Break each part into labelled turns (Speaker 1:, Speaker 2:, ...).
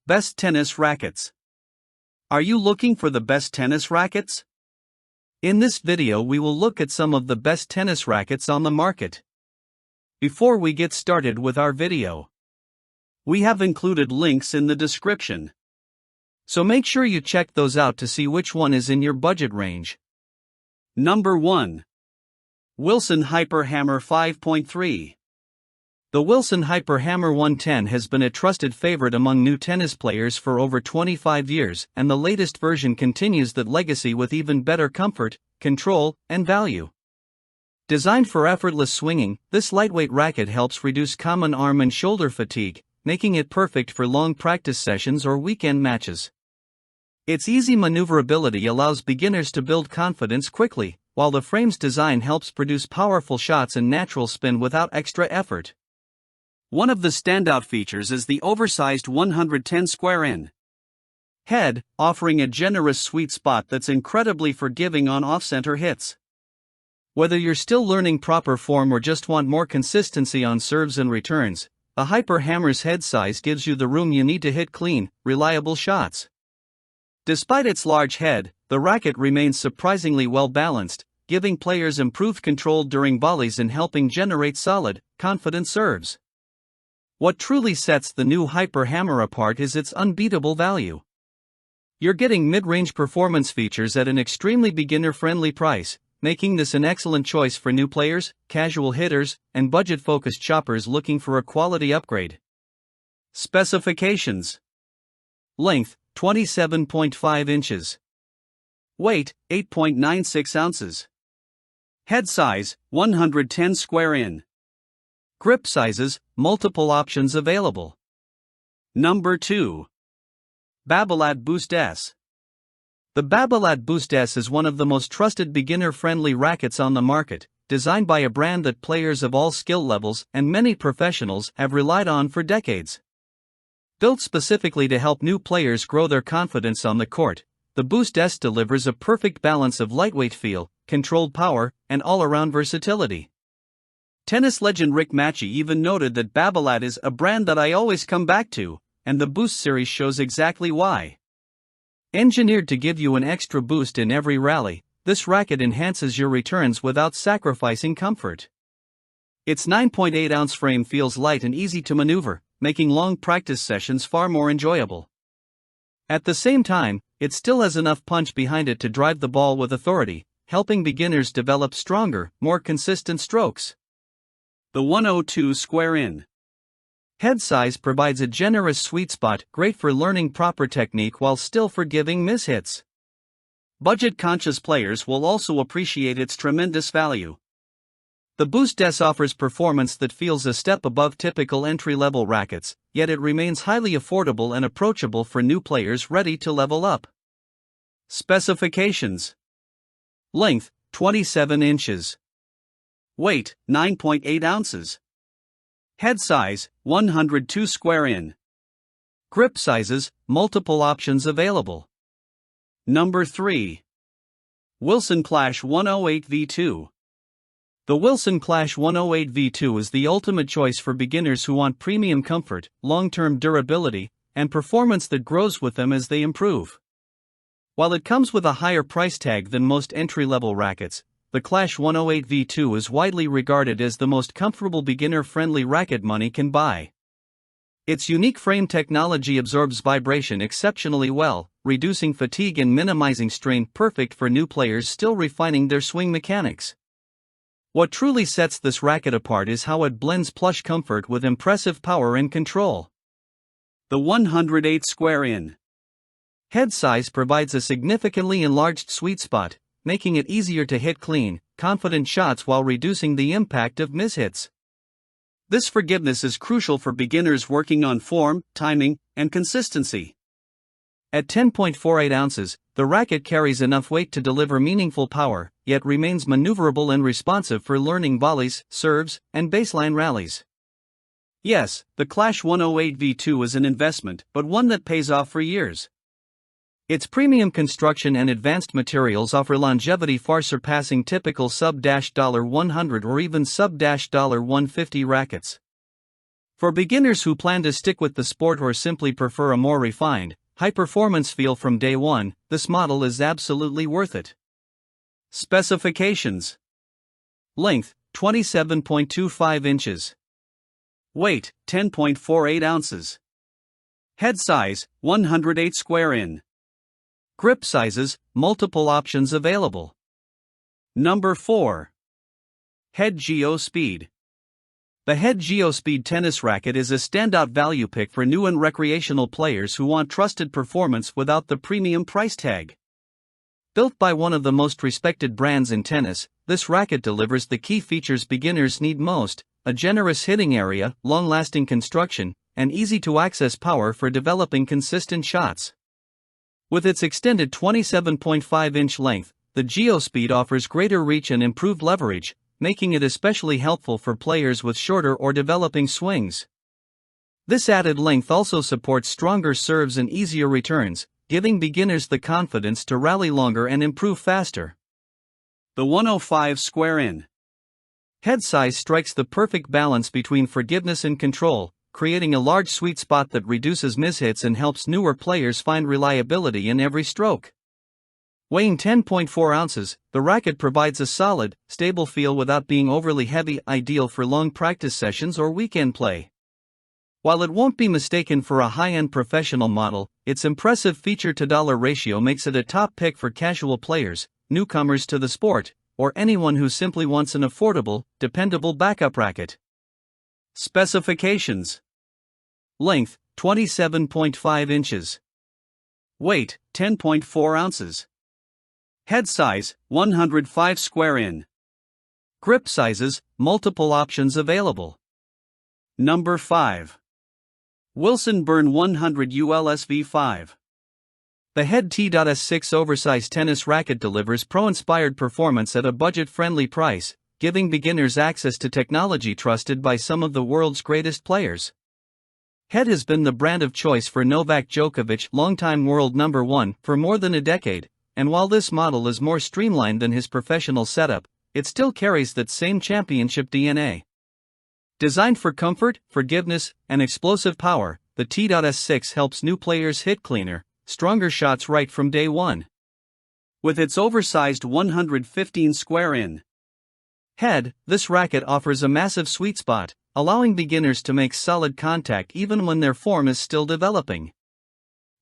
Speaker 1: Best tennis rackets. Are you looking for the best tennis rackets? In this video we will look at some of the best tennis rackets on the market. Before we get started with our video, we have included links in the description, so make sure you check those out to see which one is in your budget range. Number 1. Wilson Hyper Hammer 5.3. The Wilson Hyper Hammer 110 has been a trusted favorite among new tennis players for over 25 years, and the latest version continues that legacy with even better comfort, control, and value. Designed for effortless swinging, this lightweight racket helps reduce common arm and shoulder fatigue, making it perfect for long practice sessions or weekend matches. Its easy maneuverability allows beginners to build confidence quickly, while the frame's design helps produce powerful shots and natural spin without extra effort. One of the standout features is the oversized 110 square in head, offering a generous sweet spot that's incredibly forgiving on off-center hits. Whether you're still learning proper form or just want more consistency on serves and returns, the Hyper Hammer's head size gives you the room you need to hit clean, reliable shots. Despite its large head, the racket remains surprisingly well balanced, giving players improved control during volleys and helping generate solid, confident serves. What truly sets the new Hyper Hammer apart is its unbeatable value. You're getting mid-range performance features at an extremely beginner-friendly price, making this an excellent choice for new players, casual hitters, and budget-focused shoppers looking for a quality upgrade. Specifications: length, 27.5 inches. Weight, 8.96 ounces. Head size, 110 square in. Grip sizes, multiple options available. Number 2. Babolat Boost S. The Babolat Boost S is one of the most trusted beginner-friendly rackets on the market, designed by a brand that players of all skill levels and many professionals have relied on for decades. Built specifically to help new players grow their confidence on the court, the Boost S delivers a perfect balance of lightweight feel, controlled power, and all-around versatility. Tennis legend Rick Matchy even noted that Babolat is a brand that I always come back to, and the Boost series shows exactly why. Engineered to give you an extra boost in every rally, this racket enhances your returns without sacrificing comfort. Its 9.8-ounce frame feels light and easy to maneuver, making long practice sessions far more enjoyable. At the same time, it still has enough punch behind it to drive the ball with authority, helping beginners develop stronger, more consistent strokes. The 102 square in head size provides a generous sweet spot, great for learning proper technique while still forgiving mishits. Budget-conscious players will also appreciate its tremendous value. The Boost S offers performance that feels a step above typical entry-level rackets, yet it remains highly affordable and approachable for new players ready to level up. Specifications: length, 27 inches. Weight, 9.8 ounces. Head size, 102 square in. Grip sizes, multiple options available. Number 3. Wilson Clash 108 V2. The Wilson Clash 108 V2 is the ultimate choice for beginners who want premium comfort, long-term durability, and performance that grows with them as they improve. While it comes with a higher price tag than most entry-level rackets, the Clash 108 V2 is widely regarded as the most comfortable beginner-friendly racket money can buy. Its unique frame technology absorbs vibration exceptionally well, reducing fatigue and minimizing strain, perfect for new players still refining their swing mechanics. What truly sets this racket apart is how it blends plush comfort with impressive power and control. The 108 square in head size provides a significantly enlarged sweet spot, making it easier to hit clean, confident shots while reducing the impact of mishits. This forgiveness is crucial for beginners working on form, timing, and consistency. At 10.48 ounces, the racket carries enough weight to deliver meaningful power, yet remains maneuverable and responsive for learning volleys, serves, and baseline rallies. Yes, the Clash 108 V2 is an investment, but one that pays off for years. Its premium construction and advanced materials offer longevity far surpassing typical sub-$100 or even sub-$150 rackets. For beginners who plan to stick with the sport or simply prefer a more refined, high-performance feel from day one, this model is absolutely worth it. Specifications: length, 27.25 inches. Weight, 10.48 ounces. Head size, 108 square in. Grip sizes, multiple options available. Number 4. Head Geo Speed. The Head Geo Speed tennis racket is a standout value pick for new and recreational players who want trusted performance without the premium price tag. Built by one of the most respected brands in tennis, this racket delivers the key features beginners need most: a generous hitting area, long-lasting construction, and easy-to-access power for developing consistent shots. With its extended 27.5-inch length, the Geo Speed offers greater reach and improved leverage, making it especially helpful for players with shorter or developing swings. This added length also supports stronger serves and easier returns, giving beginners the confidence to rally longer and improve faster. The 105 square in. Head size strikes the perfect balance between forgiveness and control, creating a large sweet spot that reduces mishits and helps newer players find reliability in every stroke. Weighing 10.4 ounces, the racket provides a solid, stable feel without being overly heavy, ideal for long practice sessions or weekend play. While it won't be mistaken for a high-end professional model, its impressive feature-to-dollar ratio makes it a top pick for casual players, newcomers to the sport, or anyone who simply wants an affordable, dependable backup racket. Specifications: length, 27.5 inches. Weight, 10.4 ounces. Head size, 105 square in. Grip sizes, multiple options available. Number 5. Wilson BUEN 100 ULSV5. The Head T.S6 oversized tennis racket delivers pro-inspired performance at a budget-friendly price, giving beginners access to technology trusted by some of the world's greatest players. Head has been the brand of choice for Novak Djokovic, longtime world number 1, for more than a decade, and while this model is more streamlined than his professional setup, it still carries that same championship DNA. Designed for comfort, forgiveness, and explosive power, the T.S6 helps new players hit cleaner, stronger shots right from day one. With its oversized 115 square in head, this racket offers a massive sweet spot, allowing beginners to make solid contact even when their form is still developing.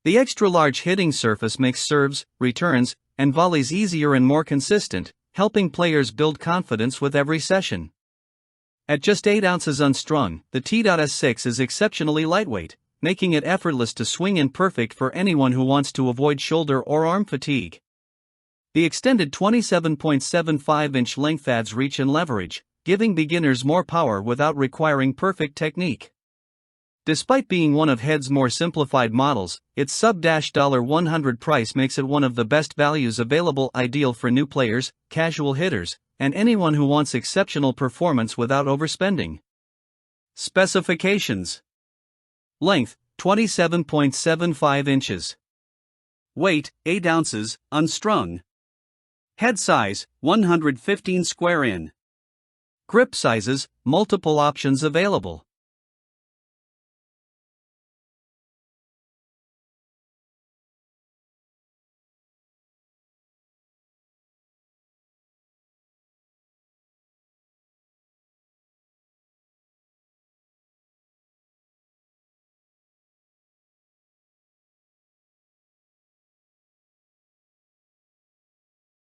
Speaker 1: The extra-large hitting surface makes serves, returns, and volleys easier and more consistent, helping players build confidence with every session. At just 8 ounces unstrung, the T.S6 is exceptionally lightweight, making it effortless to swing and perfect for anyone who wants to avoid shoulder or arm fatigue. The extended 27.75-inch length adds reach and leverage, giving beginners more power without requiring perfect technique. Despite being one of Head's more simplified models, its sub-$100 price makes it one of the best values available, ideal for new players, casual hitters, and anyone who wants exceptional performance without overspending. Specifications: length, 27.75 inches. Weight, 8 ounces, unstrung. Head size, 115 square in. Grip sizes, multiple options available.